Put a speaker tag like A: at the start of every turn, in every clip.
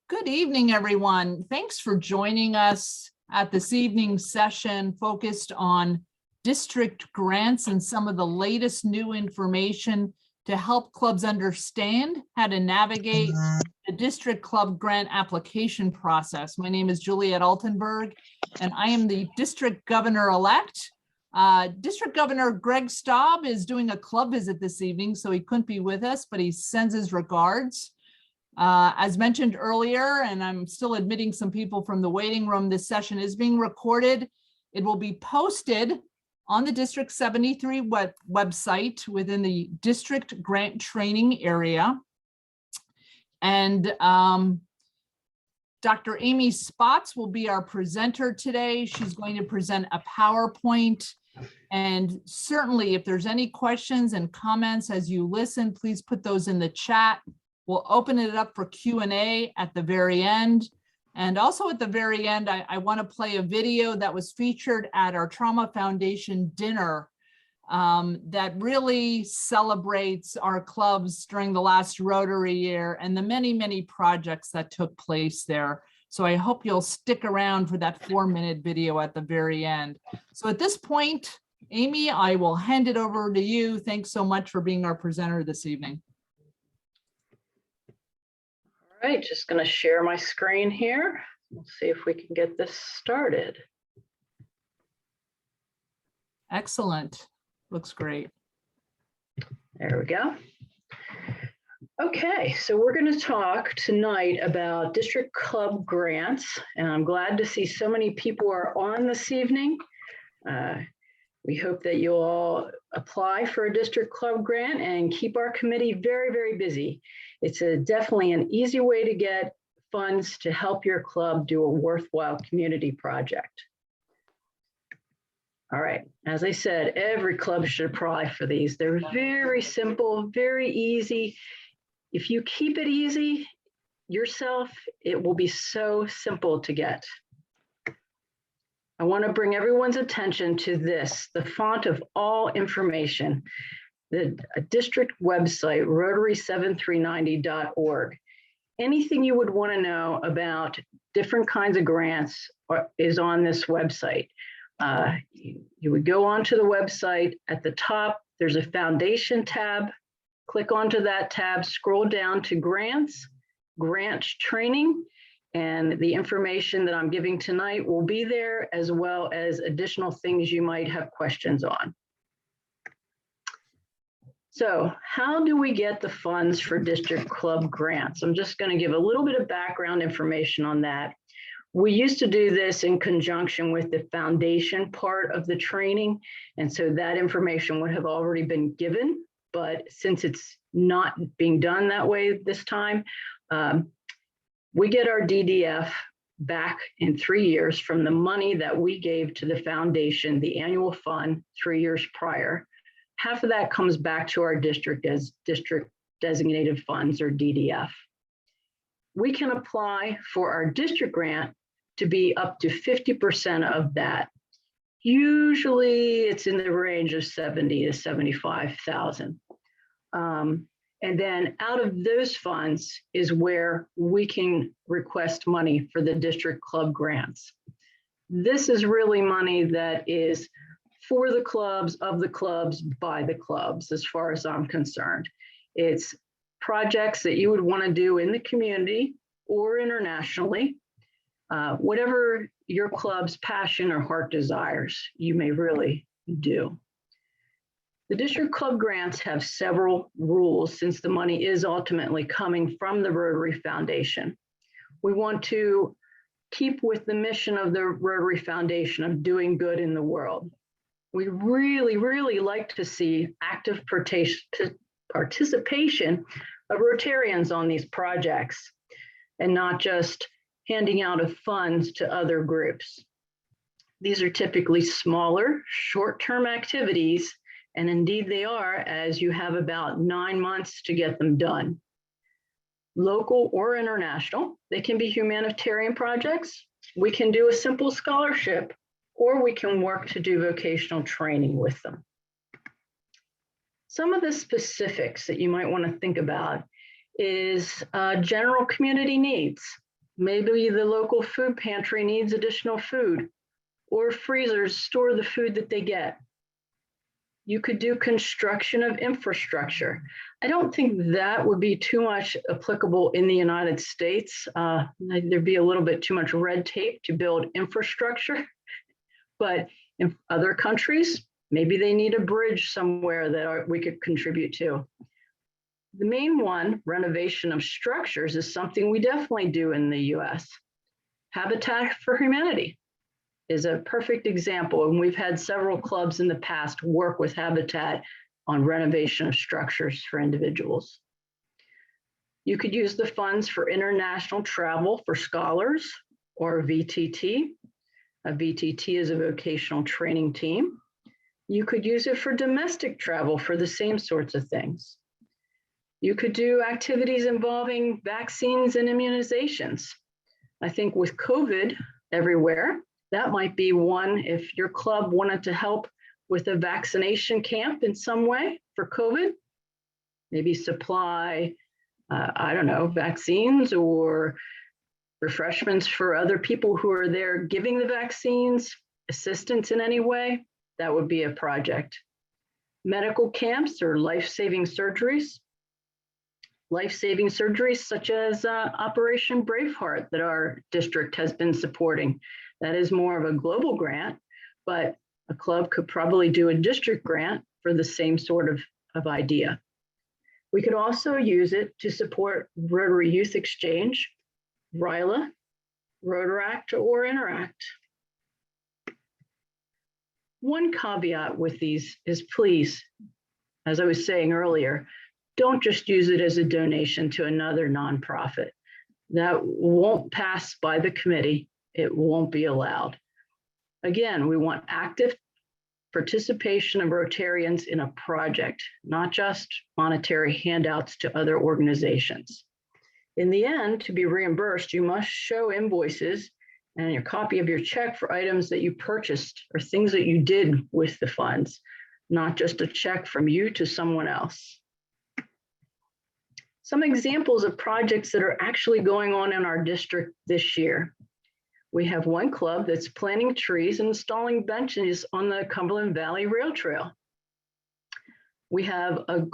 A: Good evening, everyone. Thanks for joining us at this evening's session focused on district grants and some of the latest new information to help clubs understand how to navigate the district club grant application process. My name is Juliet Altenberg, and I am the district governor-elect. District Governor Greg Staub is doing a club visit this evening, so he couldn't be with us, but he sends his regards. As mentioned earlier, and I'm still admitting some people from the waiting room, this session is being recorded. It will be posted on the District 73 website within the district grant training area. And Dr. Amy Spots will be our presenter today. She's going to present a PowerPoint. And certainly if there's any questions and comments as you listen, please put those in the chat. We'll open it up for Q&A at the very end. And also at the very end, I want to play a video that was featured at our Trauma Foundation dinner that really celebrates our clubs during the last Rotary year and the many, many projects that took place there. So I hope you'll stick around for that 4-minute video at the very end. So at this point, Amy, I will hand it over to you. Thanks so much for being our presenter this evening.
B: All right, just going to share my screen here. We'll see if we can get this started.
A: Excellent. Looks great.
B: There we go. Okay, so we're going to talk tonight about district club grants, and I'm glad to see so many people are on this evening. We hope that you'll all apply for a district club grant and keep our committee very, very busy. It's definitely an easy way to get funds to help your club do a worthwhile community project. All right, as I said, every club should apply for these. They're very simple, very easy. If you keep it easy yourself, it will be so simple to get. I want to bring everyone's attention to this, the font of all information, the district website, rotary7390.org. Anything you would want to know about different kinds of grants is on this website. You would go onto the website. At the top, there's a foundation tab. Click onto that tab, scroll down to grants, grant training, and the information that I'm giving tonight will be there, as well as additional things you might have questions on. So how do we get the funds for district club grants? I'm just going to give a little bit of background information on that. We used to do this in conjunction with the foundation part of the training, and so that information would have already been given, but since it's not being done that way this time, we get our DDF back in 3 years from the money that we gave to the foundation, the annual fund 3 years prior. Half of that comes back to our district as district designated funds, or DDF. We can apply for our district grant to be up to 50% of that. Usually it's in the range of 70 to 75,000. And then out of those funds is where we can request money for the district club grants. This is really money that is for the clubs, of the clubs, by the clubs, as far as I'm concerned. It's projects that you would want to do in the community or internationally. Whatever your club's passion or heart desires, you may really do. The district club grants have several rules since the money is ultimately coming from the Rotary Foundation. We want to keep with the mission of the Rotary Foundation of doing good in the world. We really, really like to see active participation of Rotarians on these projects and not just handing out of funds to other groups. These are typically smaller, short-term activities, and indeed they are, as you have about 9 months to get them done. Local or international, they can be humanitarian projects. We can do a simple scholarship, or we can work to do vocational training with them. Some of the specifics that you might want to think about is general community needs. Maybe the local food pantry needs additional food, or freezers store the food that they get. You could do construction of infrastructure. I don't think that would be too much applicable in the United States. There'd be a little bit too much red tape to build infrastructure, but in other countries, maybe they need a bridge somewhere that we could contribute to. The main one, renovation of structures, is something we definitely do in the US. Habitat for Humanity is a perfect example, and we've had several clubs in the past work with Habitat on renovation of structures for individuals. You could use the funds for international travel for scholars or VTT. A VTT is a vocational training team. You could use it for domestic travel for the same sorts of things. You could do activities involving vaccines and immunizations. I think with COVID everywhere, that might be one if your club wanted to help with a vaccination camp in some way for COVID, maybe supply, I don't know, vaccines or refreshments for other people who are there giving the vaccines, assistance in any way, that would be a project. Medical camps or life-saving surgeries. Life-saving surgeries such as Operation Braveheart that our district has been supporting. That is more of a global grant, but a club could probably do a district grant for the same sort of idea. We could also use it to support Rotary Youth Exchange, RYLA, Rotaract, or Interact. One caveat with these is please, as I was saying earlier, don't just use it as a donation to another nonprofit. That won't pass by the committee. It won't be allowed. Again, we want active participation of Rotarians in a project, not just monetary handouts to other organizations. In the end, to be reimbursed, you must show invoices and a copy of your check for items that you purchased or things that you did with the funds, not just a check from you to someone else. Some examples of projects that are actually going on in our district this year. We have one club that's planting trees and installing benches on the Cumberland Valley Rail Trail. We have a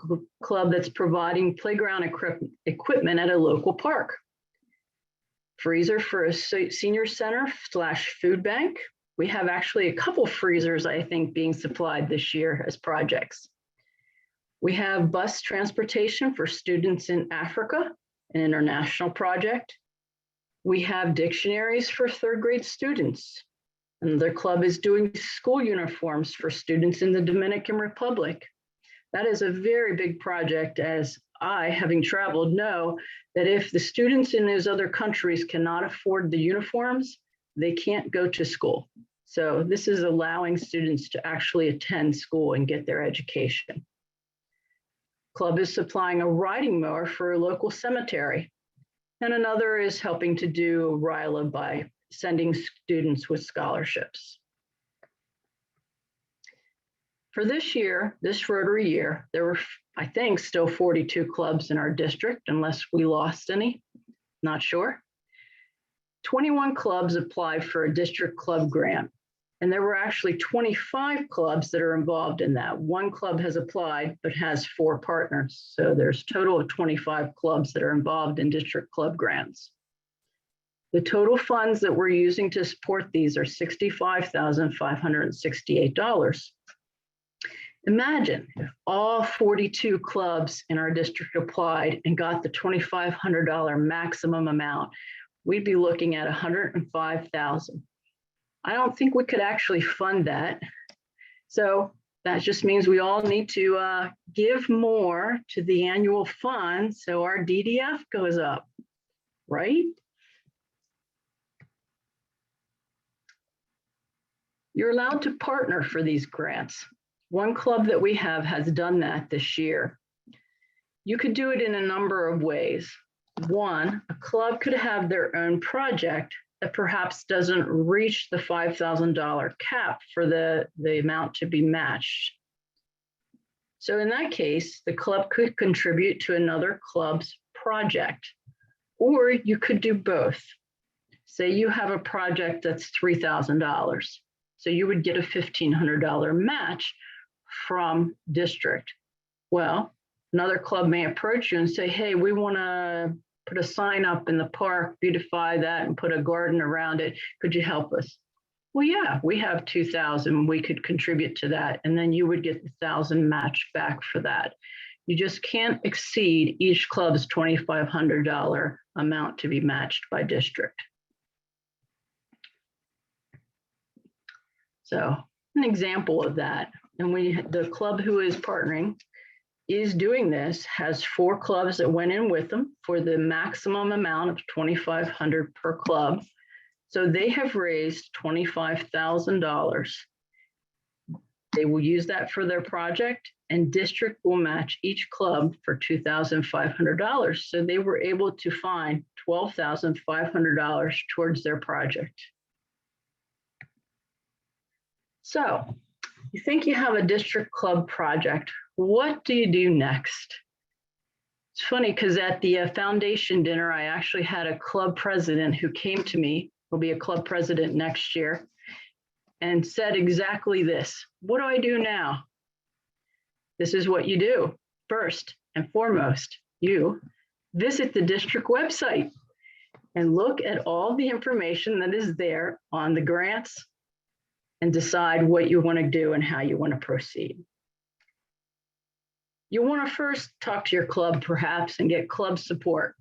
B: club that's providing playground equipment at a local park. Freezer for a senior center / food bank. We have actually a couple freezers, I think, being supplied this year as projects. We have bus transportation for students in Africa, an international project. We have dictionaries for third grade students. Another club is doing school uniforms for students in the Dominican Republic. That is a very big project, as I, having traveled, know that if the students in those other countries cannot afford the uniforms, they can't go to school. So this is allowing students to actually attend school and get their education. Club is supplying a riding mower for a local cemetery. And another is helping to do RYLA by sending students with scholarships. For this year, this Rotary year, there were, I think, still 42 clubs in our district, unless we lost any, not sure. 21 clubs applied for a district club grant. And there were actually 25 clubs that are involved in that. One club has applied, but has 4 partners. So there's a total of 25 clubs that are involved in district club grants. The total funds that we're using to support these are $65,568. Imagine if all 42 clubs in our district applied and got the $2,500 maximum amount, we'd be looking at $105,000. I don't think we could actually fund that. So that just means we all need to give more to the annual fund so our DDF goes up, right? You're allowed to partner for these grants. One club that we have has done that this year. You could do it in a number of ways. One, a club could have their own project that perhaps doesn't reach the $5,000 cap for the amount to be matched. So in that case, the club could contribute to another club's project, or you could do both. Say you have a project that's $3,000. So you would get a $1,500 match from district. Well, another club may approach you and say, hey, we want to put a sign up in the park, beautify that and put a garden around it. Could you help us? Well, yeah, we have 2,000. We could contribute to that. And then you would get the 1,000 match back for that. You just can't exceed each club's $2,500 amount to be matched by district. So an example of that, and the club who is partnering is doing this, has 4 clubs that went in with them for the maximum amount of $2,500 per club. So they have raised $25,000. They will use that for their project, and district will match each club for $2,500. So they were able to find $12,500 towards their project. So you think you have a district club project. What do you do next? It's funny because at the foundation dinner, I actually had a club president who came to me, will be a club president next year, and said exactly this. What do I do now? This is what you do. First and foremost, you visit the district website and look at all the information that is there on the grants and decide what you want to do and how you want to proceed. You want to first talk to your club perhaps and get club support.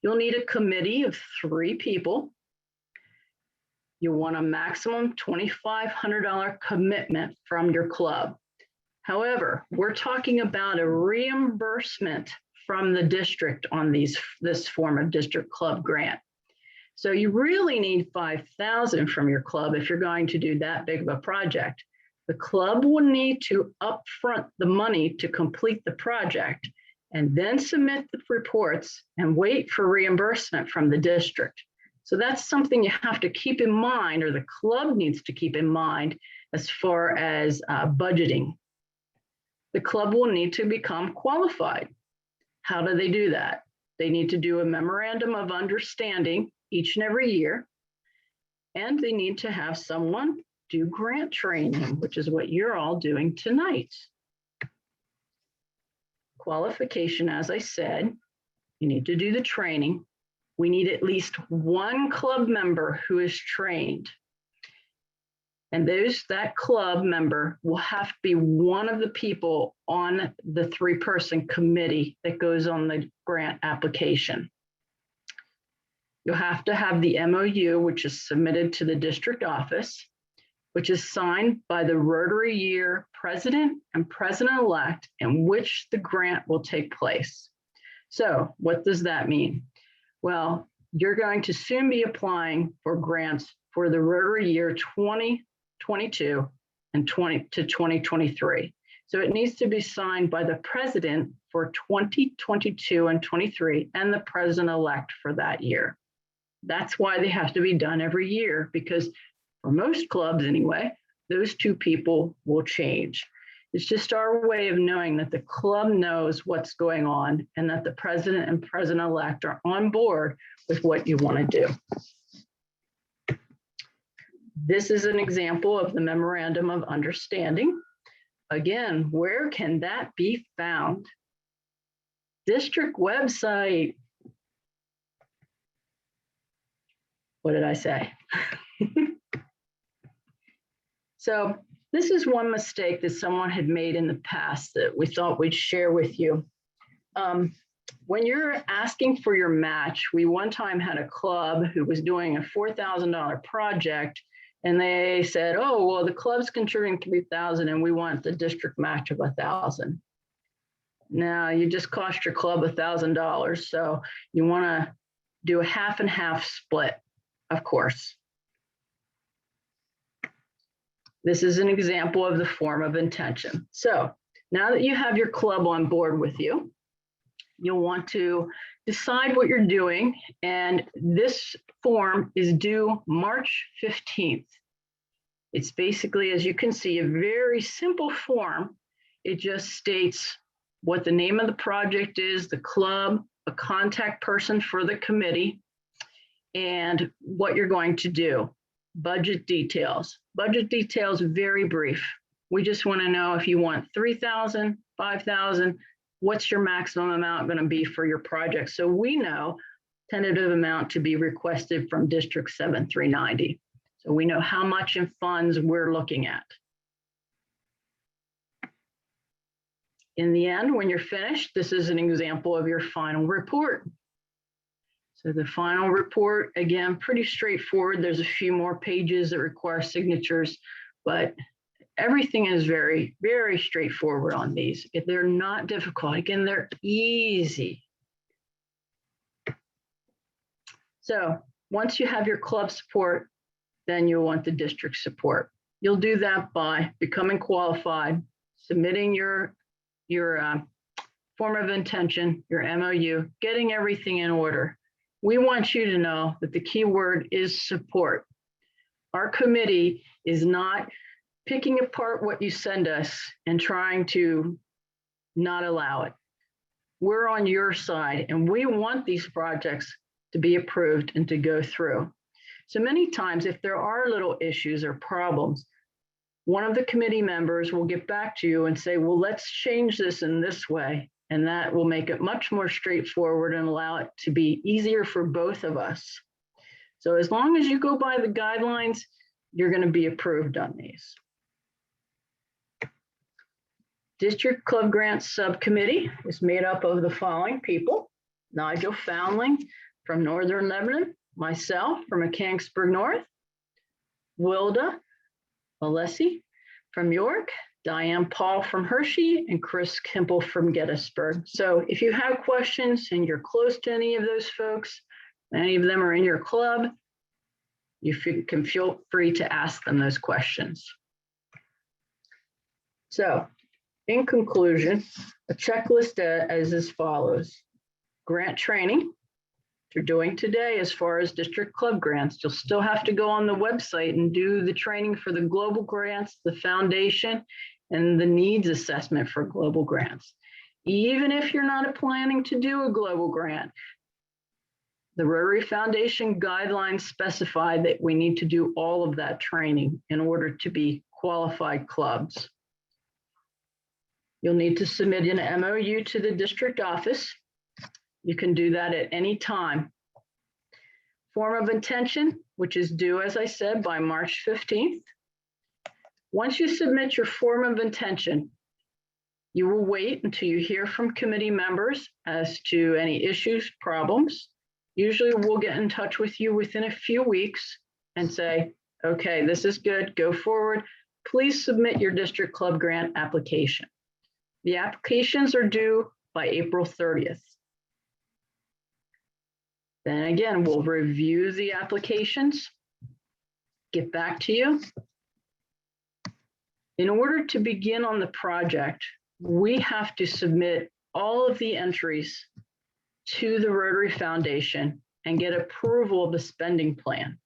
B: You'll need a committee of 3 people. You want a maximum $2,500 commitment from your club. However, we're talking about a reimbursement from the district on this form of district club grant. So you really need $5,000 from your club if you're going to do that big of a project. The club will need to upfront the money to complete the project and then submit the reports and wait for reimbursement from the district. So that's something you have to keep in mind, or the club needs to keep in mind as far as budgeting. The club will need to become qualified. How do they do that? They need to do a memorandum of understanding each and every year, and they need to have someone do grant training, which is what you're all doing tonight. Qualification, as I said, you need to do the training. We need at least 1 club member who is trained. And that club member will have to be one of the people on the 3-person committee that goes on the grant application. You'll have to have the MOU, which is submitted to the district office, which is signed by the Rotary Year president and president-elect, in which the grant will take place. So what does that mean? Well, you're going to soon be applying for grants for the Rotary Year 2022 and 2023. So it needs to be signed by the president for 2022 and 23 and the president-elect for that year. That's why they have to be done every year, because for most clubs anyway, those 2 people will change. It's just our way of knowing that the club knows what's going on and that the president and president-elect are on board with what you want to do. This is an example of the memorandum of understanding. Again, where can that be found? District website. What did I say? So this is one mistake that someone had made in the past that we thought we'd share with you. When you're asking for your match, we one time had a club who was doing a $4,000 project, and they said, oh, well, the club's contributing $3,000 and we want the district match of $1,000. Now you just cost your club $1,000. So you want to do a half and half split, of course. This is an example of the form of intention. So now that you have your club on board with you, you'll want to decide what you're doing. And this form is due March 15th. It's basically, as you can see, a very simple form. it just states what the name of the project is, the club, a contact person for the committee, and what you're going to do. Budget details. Budget details, very brief. We just want to know if you want 3,000, 5,000, what's your maximum amount going to be for your project? So we know tentative amount to be requested from District 7390. So we know how much in funds we're looking at. In the end, when you're finished, this is an example of your final report. So the final report, again, pretty straightforward. There's a few more pages that require signatures, but everything is very, very straightforward on these. If they're not difficult, again, they're easy. So once you have your club support, then you'll want the district support. You'll do that by becoming qualified, submitting your form of intention, your MOU, getting everything in order. We want you to know that the key word is support. Our committee is not picking apart what you send us and trying to not allow it. We're on your side and we want these projects to be approved and to go through. So many times, if there are little issues or problems, one of the committee members will get back to you and say, well, let's change this in this way. And that will make it much more straightforward and allow it to be easier for both of us. So as long as you go by the guidelines, you're going to be approved on these. District Club Grants Subcommittee is made up of the following people: Nigel Foundling from Northern Lebanon, myself from Mechanicsburg North, Wilda Alessi from York, Diane Paul from Hershey, and Chris Kimple from Gettysburg. So if you have questions and you're close to any of those folks, any of them are in your club, you can feel free to ask them those questions. So in conclusion, a checklist as as follows: grant training. You're doing today as far as district club grants. You'll still have to go on the website and do the training for the global grants, the foundation, and the needs assessment for global grants. Even if you're not planning to do a global grant, the Rotary Foundation guidelines specify that we need to do all of that training in order to be qualified clubs. You'll need to submit an MOU to the district office. You can do that at any time. Form of intention, which is due, as I said, by March 15th. Once you submit your form of intention, you will wait until you hear from committee members as to any issues, problems. Usually we'll get in touch with you within a few weeks and say, okay, this is good, go forward. Please submit your district club grant application. The applications are due by April 30th. Then again, we'll review the applications, get back to you. In order to begin on the project, we have to submit all of the entries to the Rotary Foundation and get approval of the spending plan.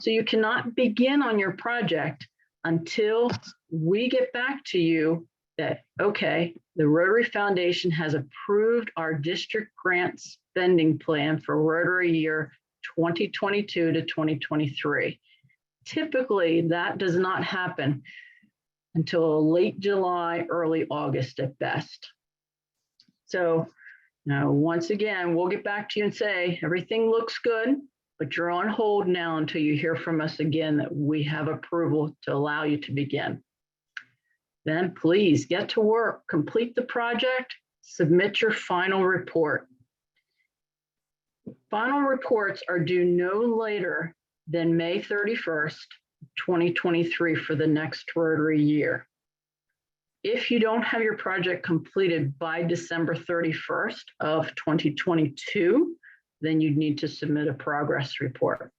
B: So you cannot begin on your project until we get back to you that, okay, the Rotary Foundation has approved our district grant spending plan for Rotary year 2022 to 2023. Typically, that does not happen until late July, early August at best. So now, once again, we'll get back to you and say, everything looks good, but you're on hold now until you hear from us again that we have approval to allow you to begin. Then please get to work, complete the project, submit your final report. Final reports are due no later than May 31st, 2023 for the next Rotary year. If you don't have your project completed by December 31st of 2022, then you'd need to submit a progress report.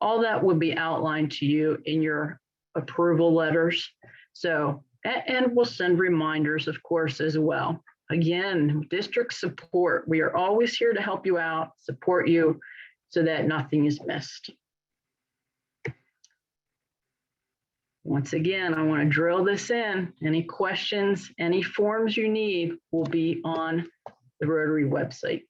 B: All that will be outlined to you in your approval letters. So, and we'll send reminders, of course, as well. Again, district support. We are always here to help you out, support you so that nothing is missed. Once again, I want to drill this in. Any questions, any forms you need will be on the Rotary website.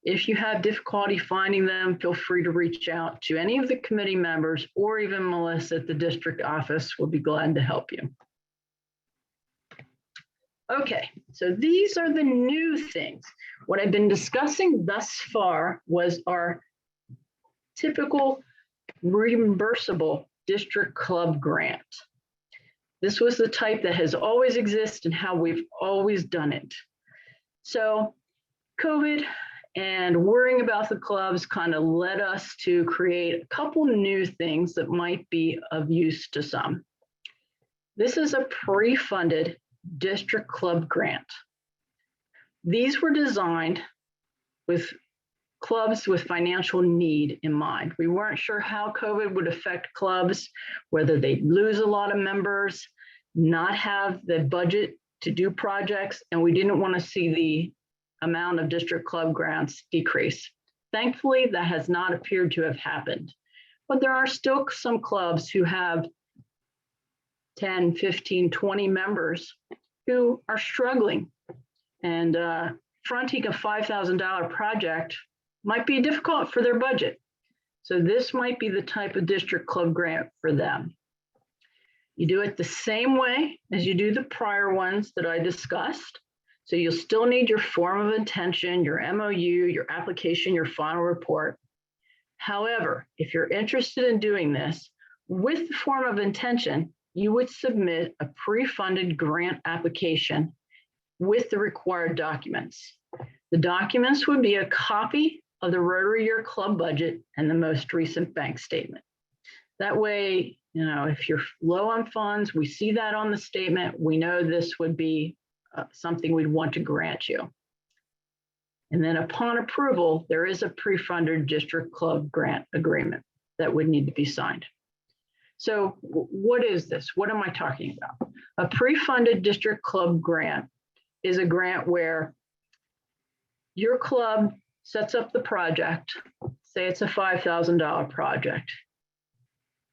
B: If you have difficulty finding them, feel free to reach out to any of the committee members or even Melissa at the district office. We'll be glad to help you. Okay, so these are the new things. What I've been discussing thus far was our typical reimbursable district club grant. This was the type that has always existed and how we've always done it. So COVID and worrying about the clubs kind of led us to create a couple new things that might be of use to some. This is a pre-funded district club grant. These were designed with clubs with financial need in mind. We weren't sure how COVID would affect clubs, whether they'd lose a lot of members, not have the budget to do projects, and we didn't want to see the amount of district club grants decrease. Thankfully, that has not appeared to have happened, but there are still some clubs who have 10, 15, 20 members who are struggling, and fronting a $5,000 project might be difficult for their budget. So this might be the type of district club grant for them. You do it the same way as you do the prior ones that I discussed. So you'll still need your form of intention, your MOU, your application, your final report. However, if you're interested in doing this, with the form of intention, you would submit a pre-funded grant application with the required documents. The documents would be a copy of the Rotary Year Club budget and the most recent bank statement. That way, you know, if you're low on funds, we see that on the statement, we know this would be something we'd want to grant you. And then upon approval, there is a pre-funded district club grant agreement that would need to be signed. So what is this? What am I talking about? A pre-funded district club grant is a grant where your club sets up the project, say it's a $5,000 project.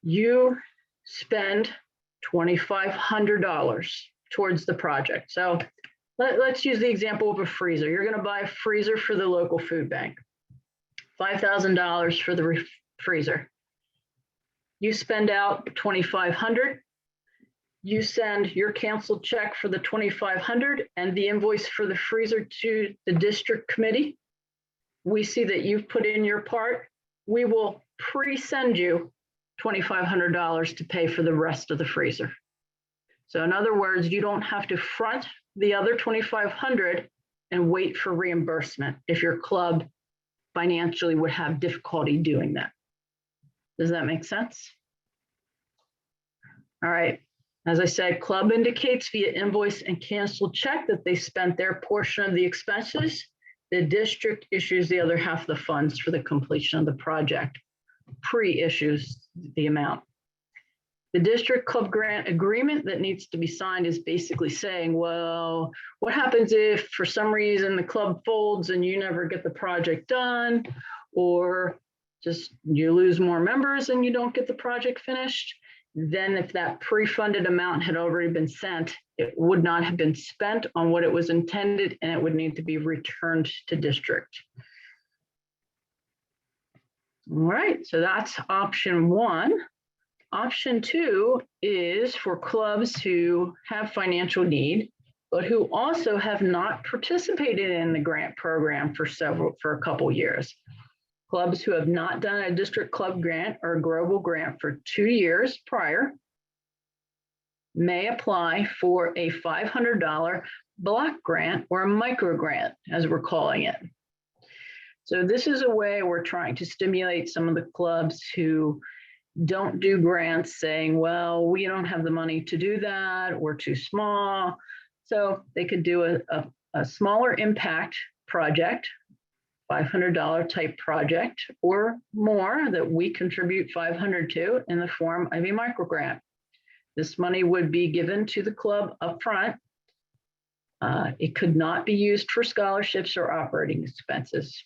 B: You spend $2,500 towards the project. So let's use the example of a freezer. You're going to buy a freezer for the local food bank, $5,000 for the freezer. You spend out $2,500. You send your canceled check for the $2,500 and the invoice for the freezer to the district committee. We see that you've put in your part. We will pre-send you $2,500 to pay for the rest of the freezer. So in other words, you don't have to front the other $2,500 and wait for reimbursement if your club financially would have difficulty doing that. Does that make sense? All right. As I said, club indicates via invoice and canceled check that they spent their portion of the expenses. The district issues the other half of the funds for the completion of the project, pre-issues the amount. The district club grant agreement that needs to be signed is basically saying, well, what happens if for some reason the club folds and you never get the project done, or just you lose more members and you don't get the project finished? Then if that pre-funded amount had already been sent, it would not have been spent on what it was intended, and it would need to be returned to district. All right, so that's option one. Option two is for clubs who have financial need, but who also have not participated in the grant program for a couple years. Clubs who have not done a district club grant or a global grant for 2 years prior may apply for a $500 block grant or a micro grant, as we're calling it. So this is a way we're trying to stimulate some of the clubs who don't do grants, saying, well, we don't have the money to do that, we're too small. So they could do a smaller impact project, $500 type project or more that we contribute $500 to in the form of a micro grant. This money would be given to the club upfront. It could not be used for scholarships or operating expenses.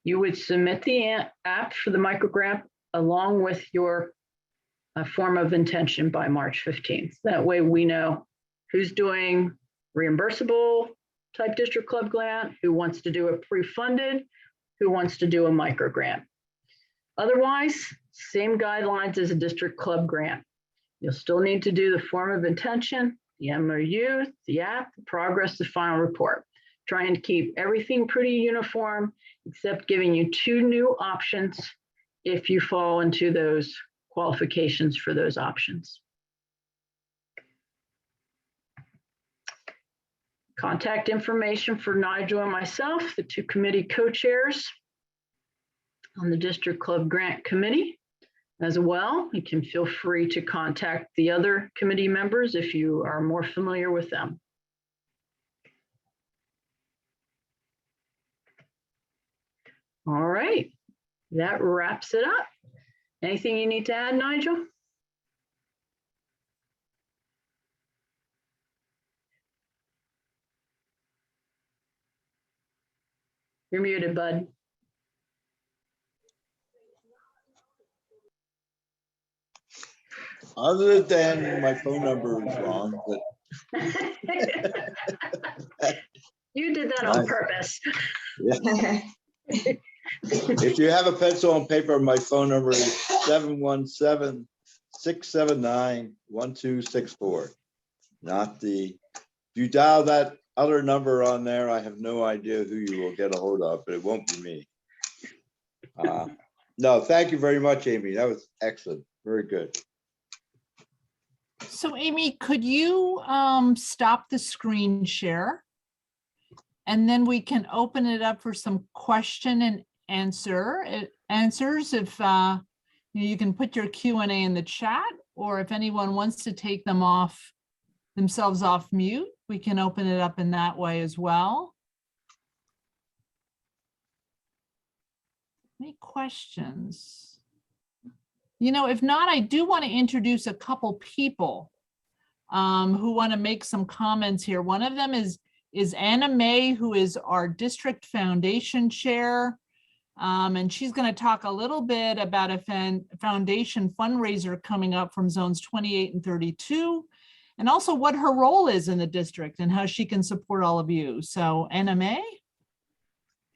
B: You would submit the app for the micro grant along with your a form of intention by March 15th. That way we know who's doing reimbursable type district club grant, who wants to do a pre-funded, who wants to do a micro grant. Otherwise, same guidelines as a district club grant. You'll still need to do the form of intention, the MOU, the app, the progress, the final report. Trying to keep everything pretty uniform, except giving you 2 new options if you fall into those qualifications for those options. Contact information for Nigel and myself, the 2 committee co-chairs on the District Club Grant Committee. As well, you can feel free to contact the other committee members if you are more familiar with them. All right, that wraps it up. Anything you need to add, Nigel? You're muted, bud.
C: Other than my phone number is wrong, but
B: You did that on
C: Nice.
B: purpose.
C: yeah. If you have a pencil and paper, my phone number is 717-679-1264. Not the, if you dial that other number on there, I have no idea who you will get a hold of, but it won't be me. No, thank you very much, Amy. That was excellent. Very good.
A: So Amy, could you stop the screen share? And then we can open it up for some question and answers. If you can put your Q&A in the chat, or if anyone wants to take themselves off mute, we can open it up in that way as well. Any questions? You know, if not, I do want to introduce a couple people who want to make some comments here. One of them is Anna May, who is our district foundation chair. And she's going to talk a little bit about a foundation fundraiser coming up from zones 28 and 32, and also what her role is in the district and how she can support all of you. So Anna May,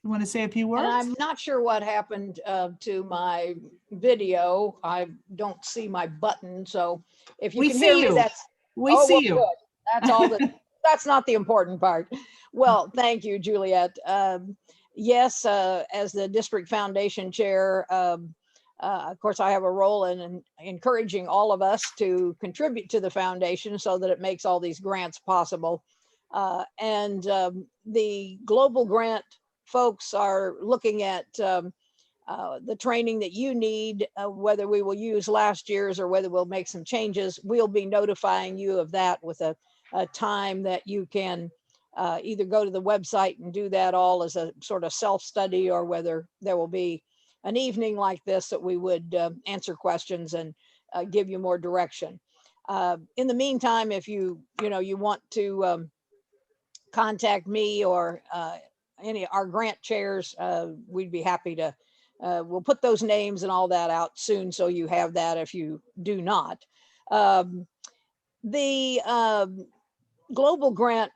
A: you want to say a few words?
D: And I'm not sure what happened to my video. I don't see my button. So if you
A: We
D: can
A: see
D: hear me,
A: you.
D: that's
A: We
D: oh,
A: see
D: well,
A: you.
D: good. That's all that's not the important part. Well, thank you, Juliet. Yes, as the district foundation chair, of course, I have a role in encouraging all of us to contribute to the foundation so that it makes all these grants possible. And the global grant folks are looking at the training that you need, whether we will use last year's or whether we'll make some changes. We'll be notifying you of that with a time that you can either go to the website and do that all as a sort of self-study, or whether there will be an evening like this that we would answer questions and give you more direction. In the meantime, if you want to contact me or any of our grant chairs, we'd be happy to. We'll put those names and all that out soon, so you have that if you do not. The global grant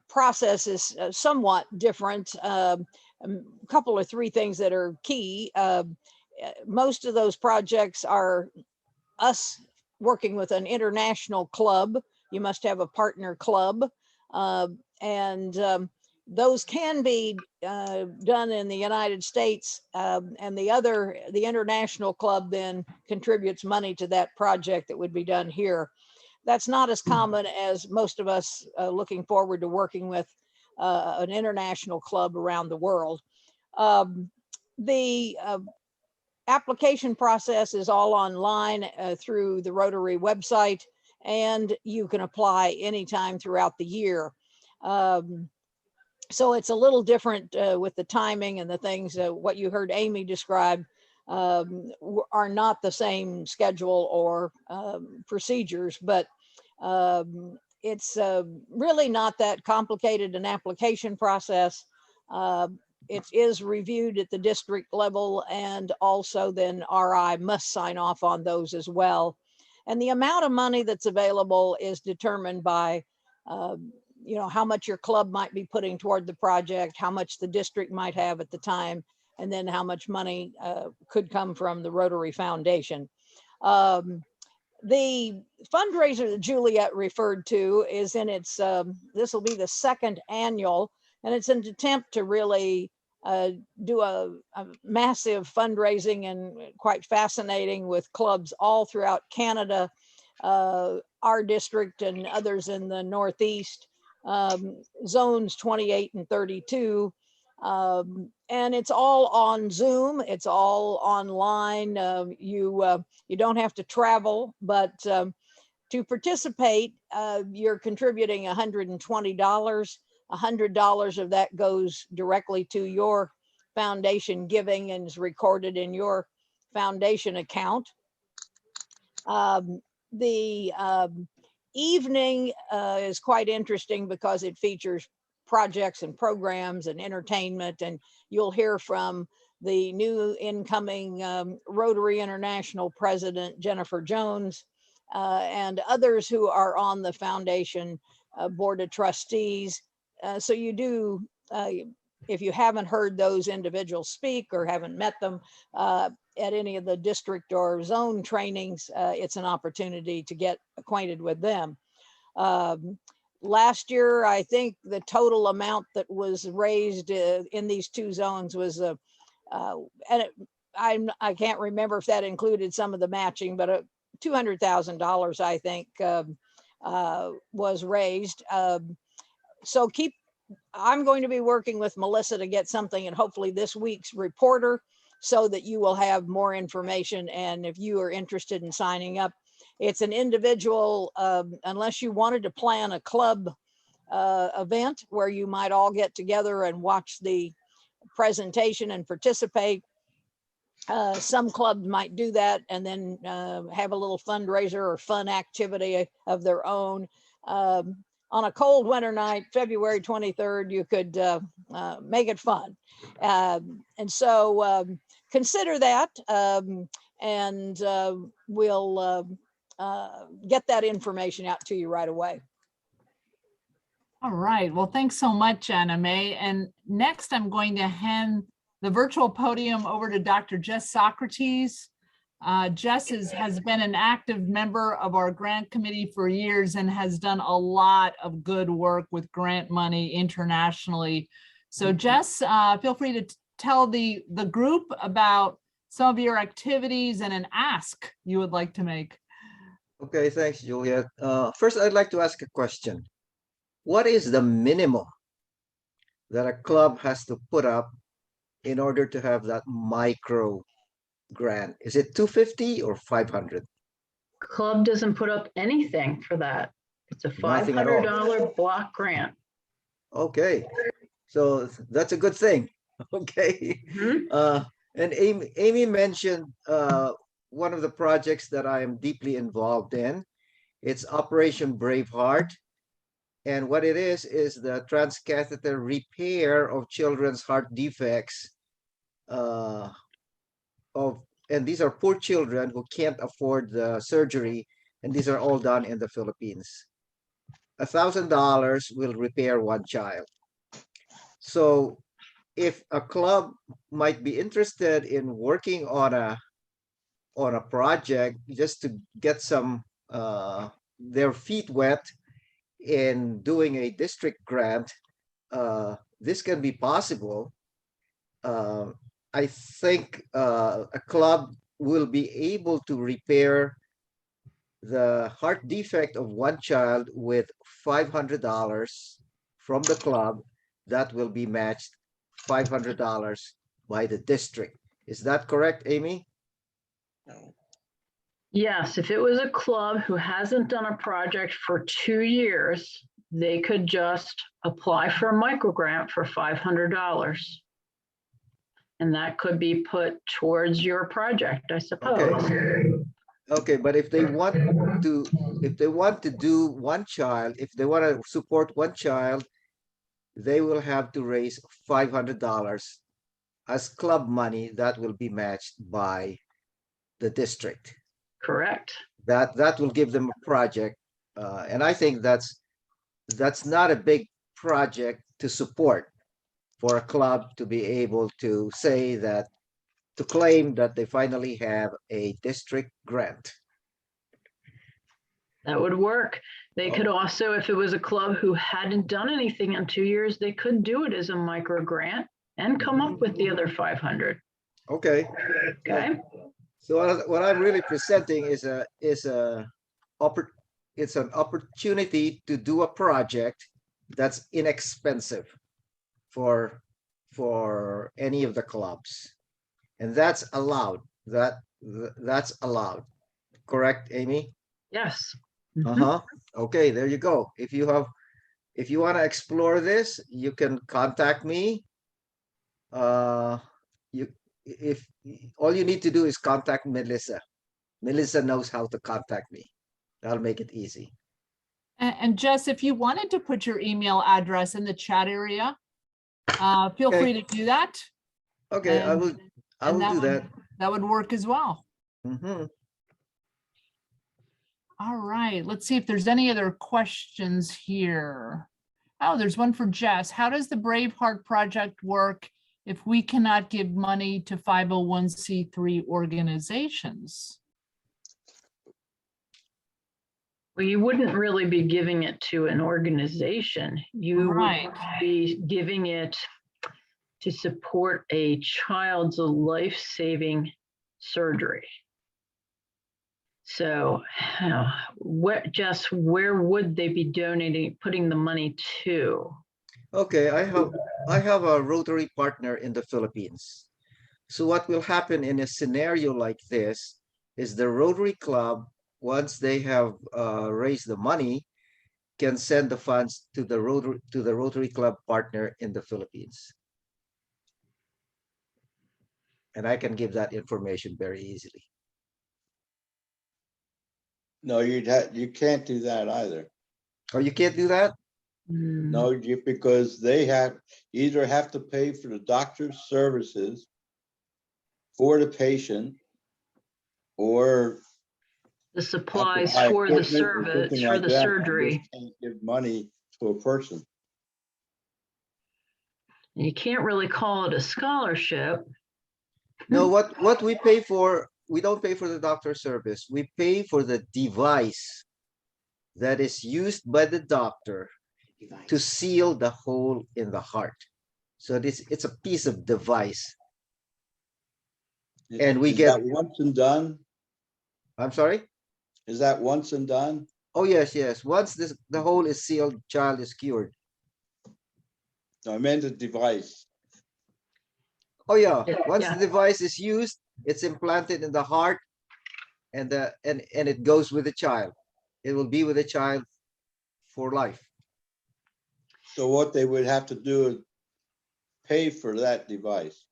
D: process is somewhat different. A couple of 3 things that are key. Most of those projects are us working with an international club. You must have a partner club, and those can be done in the United States, and the international club then contributes money to that project that would be done here. That's not as common as most of us looking forward to working with an international club around the world. The application process is all online through the Rotary website, and you can apply anytime throughout the year. So it's a little different with the timing and the things. What you heard Amy describe are not the same schedule or procedures, but it's really not that complicated an application process. it is reviewed at the district level, and also then RI must sign off on those as well. And the amount of money that's available is determined by, you know, how much your club might be putting toward the project, how much the district might have at the time, and then how much money could come from the Rotary Foundation. The fundraiser that Juliet referred to is in its, this will be the second annual, and it's an attempt to really do a massive fundraising and quite fascinating with clubs all throughout Canada, our district and others in the Northeast, zones 28 and 32. And it's all on Zoom. It's all online. You don't have to travel, but to participate, you're contributing $120. $100 of that goes directly to your foundation giving and is recorded in your foundation account. The evening is quite interesting because it features projects and programs and entertainment, and you'll hear from the new incoming Rotary International President, Jennifer Jones, and others who are on the foundation board of trustees. So you do, if you haven't heard those individuals speak or haven't met them at any of the district or zone trainings, it's an opportunity to get acquainted with them. Last year, I think the total amount that was raised in these two zones was, I can't remember if that included some of the matching, but $200,000, I think, was raised. So I'm going to be working with Melissa to get something and hopefully this week's reporter so that you will have more information. And if you are interested in signing up, it's an individual, unless you wanted to plan a club event where you might all get together and watch the presentation and participate. Some clubs might do that and then have a little fundraiser or fun activity of their own. On a cold winter night, February 23rd, you could make it fun. And so consider that, and we'll get that information out to you right away.
A: All right. Well, thanks so much, Anna Mae. And next, I'm going to hand the virtual podium over to Dr. Jess Socrates. Jess has been an active member of our grant committee for years and has done a lot of good work with grant money internationally. So Jess, feel free to tell the group about some of your activities and an ask you would like to make.
E: Okay, thanks, Juliet. First, I'd like to ask a question. What is the minimum that a club has to put up in order to have that micro grant? Is it 250 or 500?
B: Club doesn't put up anything for that. It's a
E: Nothing at all.
B: $500 block grant.
E: Okay, so that's a good thing. Okay.
B: Mhm.
E: And Amy mentioned one of the projects that I am deeply involved in. It's Operation Braveheart. And what it is the transcatheter repair of children's heart defects. And these are poor children who can't afford the surgery. And these are all done in the Philippines. $1,000 will repair one child. So if a club might be interested in working on a project just to get some their feet wet in doing a district grant, this can be possible. I think a club will be able to repair the heart defect of one child with $500 from the club. That will be matched $500 by the district. Is that correct, Amy?
B: Yes, if it was a club who hasn't done a project for 2 years, they could just apply for a micro grant for $500. And that could be put towards your project, I suppose.
E: Okay, but if they want to do one child, if they want to support one child, they will have to raise $500 as club money that will be matched by the district.
B: Correct.
E: That will give them a project. And I think that's not a big project to support for a club to be able to say that, to claim that they finally have a district grant.
B: That would work. They could also, if it was a club who hadn't done anything in 2 years, they could do it as a micro grant and come up with the other 500.
E: Okay,
B: Okay.
E: so what I'm really presenting is it's an opportunity to do a project that's inexpensive for any of the clubs. And that's allowed. That's allowed. Correct, Amy?
B: Yes.
E: Uh-huh. Okay, there you go. If you want to explore this, you can contact me. If all you need to do is contact Melissa. Melissa knows how to contact me. That'll make it easy.
A: And Jess, if you wanted to put your email address in the chat area, feel
E: Okay.
A: free to do that.
E: Okay, I
A: And-
E: will
A: and
E: do
A: would-
E: that.
A: That would work as well.
E: Mhm.
A: All right, let's see if there's any other questions here. Oh, there's one for Jess. How does the Braveheart Project work if we cannot give money to 501c3 organizations?
B: Well, you wouldn't really be giving it to an organization. You
A: Right.
B: would be giving it to support a child's life-saving surgery. So, Jess, where would they be putting the money to?
E: Okay, I have a Rotary partner in the Philippines. So what will happen in a scenario like this is the Rotary Club, once they have raised the money, can send the funds to the Rotary Club partner in the Philippines. And I can give that information very easily.
C: No, you can't do that either.
E: Oh, you can't do that?
C: No, because they either have to pay for the doctor's services for the patient, or
B: The
C: have to
B: supplies
C: buy
B: for the
C: equipment or
B: service,
C: something
B: for
C: like
B: the
C: that. You
B: surgery.
C: just can't give money to a person.
B: You can't really call it a scholarship.
E: No, what we pay for, we don't pay for the doctor service. We pay for the device that is used by the doctor to seal the hole in the heart. So it's a piece of device. And we
C: Is
E: get-
C: that once and done?
E: I'm sorry?
C: Is that once and done?
E: Oh, yes, yes. Once the hole is sealed, child is cured.
C: No, I meant the device.
E: Oh, yeah.
B: Yeah,
E: Once
B: yeah.
E: the device is used, it's implanted in the heart, and it goes with the child. It will be with the child for life.
C: So what they would have to do is pay for that device.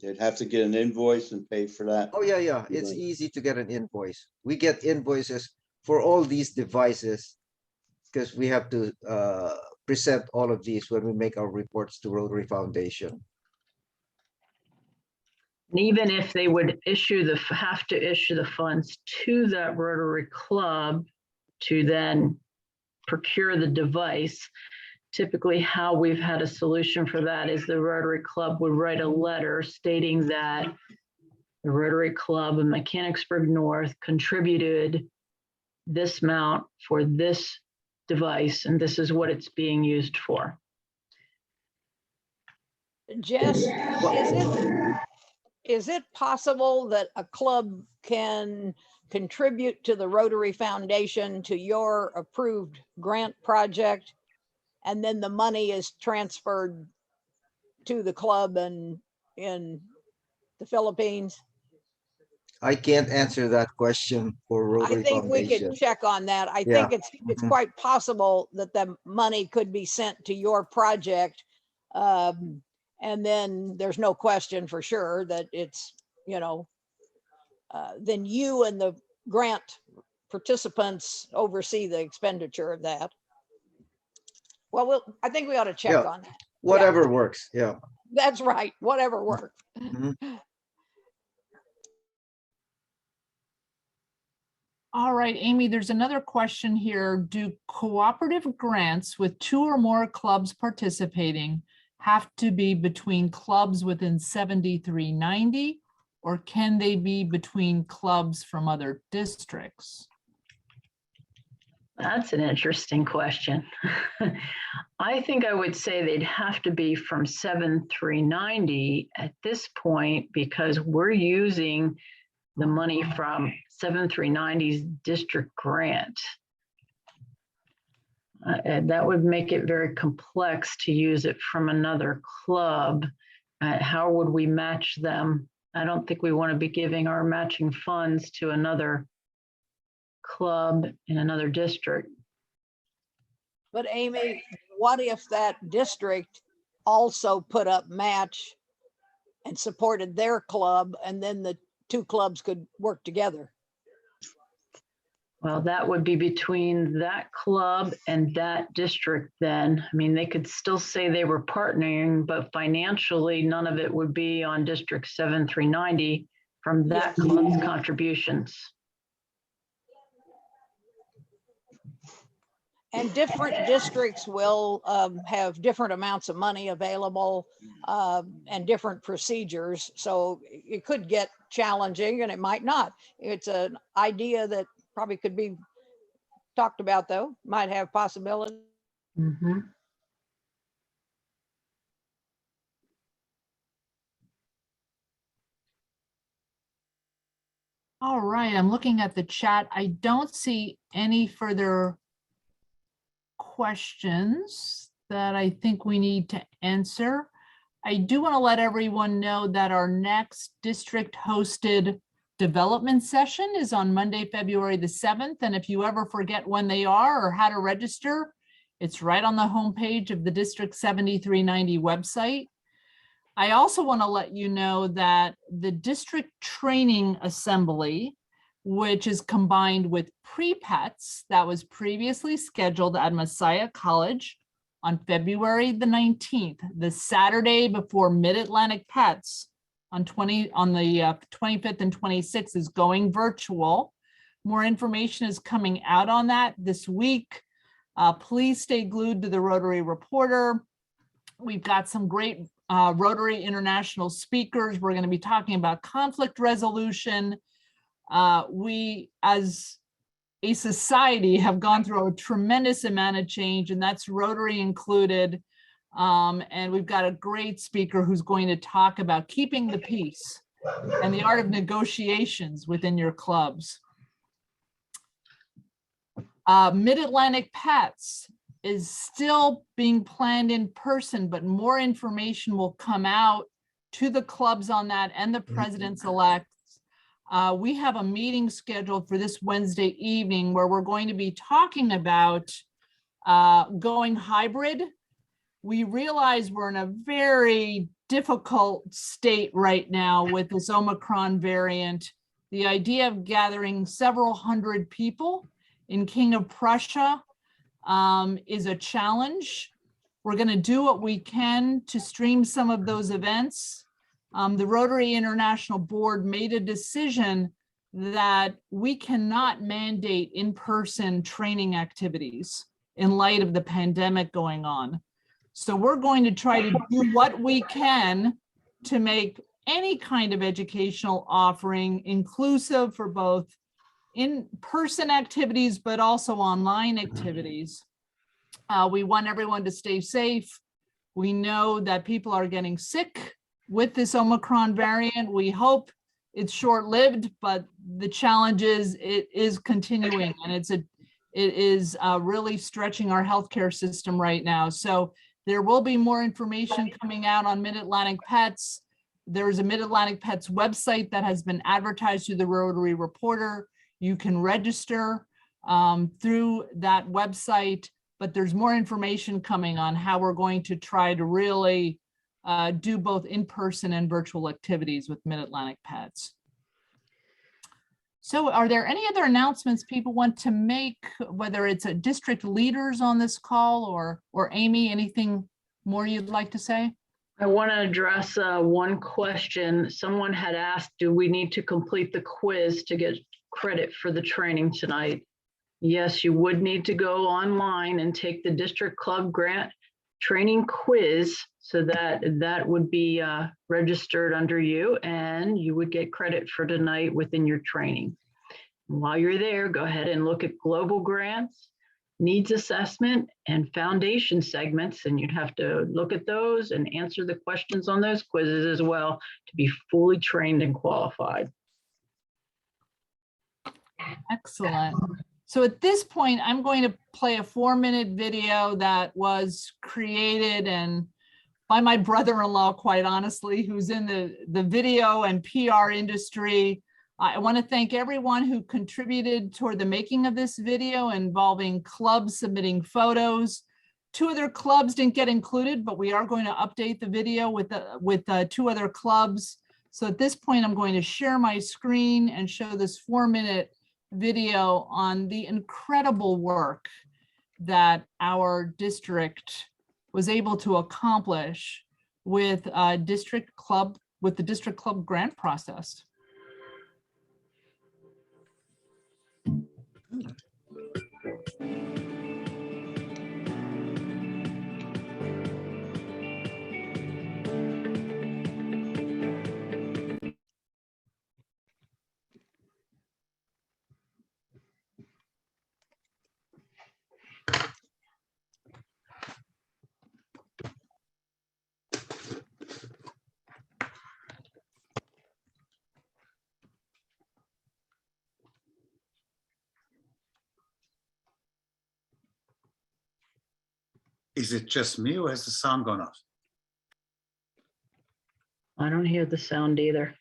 C: They'd have to get an invoice and pay for that.
E: Oh, yeah, yeah. It's
C: Right.
E: easy to get an invoice. We get invoices for all these devices because we have to present all of these when we make our reports to Rotary Foundation.
B: And even if they would have to issue the funds to that Rotary Club to then procure the device, typically how we've had a solution for that is the Rotary Club would write a letter stating that the Rotary Club in Mechanicsburg North contributed this amount for this device, and this is what it's being used for.
D: Jess, is it possible that a club can contribute to the Rotary Foundation to your approved grant project? And then the money is transferred to the club in the Philippines?
E: I can't answer that question for
D: I
E: Rotary
D: think we
E: Foundation.
D: could check on that. I
E: Yeah.
D: think it's
E: Mhm.
D: quite possible that the money could be sent to your project. And then there's no question for sure that it's, then you and the grant participants oversee the expenditure of that. Well, I think we ought to check
E: Yeah.
D: on that.
E: Whatever works, yeah.
D: That's right. Whatever works.
E: Mhm.
A: All right, Amy, there's another question here. Do cooperative grants with 2 or more clubs participating have to be between clubs within 7390? Or can they be between clubs from other districts?
B: That's an interesting question. I think I would say they'd have to be from 7390 at this point because we're using the money from 7390's district grant. And that would make it very complex to use it from another club. How would we match them? I don't think we want to be giving our matching funds to another club in another district.
D: But Amy, what if that district also put up match and supported their club, and then the 2 clubs could work together?
B: Well, that would be between that club and that district then. I mean, they could still say they were partnering, but financially, none of it would be on District 7390 from that club's contributions.
D: And different districts will have different amounts of money available and different procedures. So it could get challenging and it might not. It's an idea that probably could be talked about, though, might have possibility.
B: Mhm.
A: All right, I'm looking at the chat. I don't see any further questions that I think we need to answer. I do want to let everyone know that our next district hosted development session is on Monday, February the 7th. And if you ever forget when they are or how to register, it's right on the homepage of the District 7390 website. I also want to let you know that the district training assembly, which is combined with pre-pets, that was previously scheduled at Messiah College on February the 19th, the Saturday before Mid-Atlantic Pets on the 25th and 26th, is going virtual. More information is coming out on that this week. Please stay glued to the Rotary Reporter. We've got some great Rotary International speakers. We're going to be talking about conflict resolution. We, as a society, have gone through a tremendous amount of change, and that's Rotary included. And we've got a great speaker who's going to talk about keeping the peace and the art of negotiations within your clubs. Mid-Atlantic Pets is still being planned in person, but more information will come out to the clubs on that and the presidents-elect. We have a meeting scheduled for this Wednesday evening where we're going to be talking about going hybrid. We realize we're in a very difficult state right now with this Omicron variant. The idea of gathering several hundred people in King of Prussia is a challenge. We're going to do what we can to stream some of those events. The Rotary International Board made a decision that we cannot mandate in-person training activities in light of the pandemic going on. So we're going to try to do what we can to make any kind of educational offering inclusive for both in-person activities, but also online activities. We want everyone to stay safe. We know that people are getting sick with this Omicron variant. We hope it's short-lived, but the challenge is it is continuing, and it is really stretching our healthcare system right now. So there will be more information coming out on Mid-Atlantic Pets. There is a Mid-Atlantic Pets website that has been advertised through the Rotary Reporter. You can register through that website, but there's more information coming on how we're going to try to really do both in-person and virtual activities with Mid-Atlantic Pets. So are there any other announcements people want to make, whether it's a district leaders on this call or Amy, anything more you'd like to say?
B: I want to address one question. Someone had asked, do we need to complete the quiz to get credit for the training tonight? Yes, you would need to go online and take the district club grant training quiz, so that would be registered under you, and you would get credit for tonight within your training. While you're there, go ahead and look at global grants, needs assessment, and foundation segments, and you'd have to look at those and answer the questions on those quizzes as well to be fully trained and qualified.
A: Excellent. So at this point, I'm going to play a 4-minute video that was created and by my brother-in-law, quite honestly, who's in the video and PR industry. I want to thank everyone who contributed toward the making of this video involving clubs submitting photos. 2 other clubs didn't get included, but we are going to update the video with 2 other clubs. So at this point, I'm going to share my screen and show this 4-minute video on the incredible work that our district was able to accomplish with the district club grant process.
F: Is it just me or has the sound gone off?
B: I don't hear the sound either.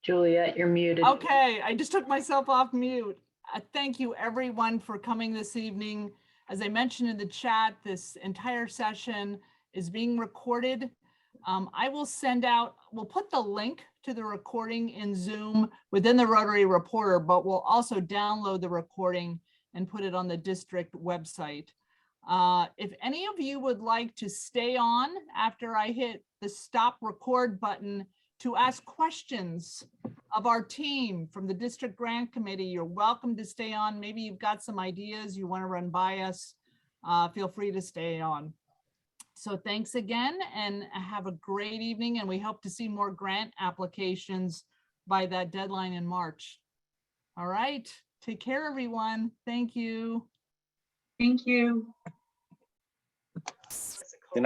B: Juliet, you're muted.
A: Okay, I just took myself off mute. Thank you everyone for coming this evening. As I mentioned in the chat, this entire session is being recorded. I will send out, we'll put the link to the recording in Zoom within the Rotary Reporter, but we'll also download the recording and put it on the district website. If any of you would like to stay on after I hit the stop record button to ask questions of our team from the District Grant Committee, you're welcome to stay on. Maybe you've got some ideas you want to run by us. Feel free to stay on. So thanks again and have a great evening. And we hope to see more grant applications by that deadline in March. All right, take care, everyone. Thank you.
G: Thank you.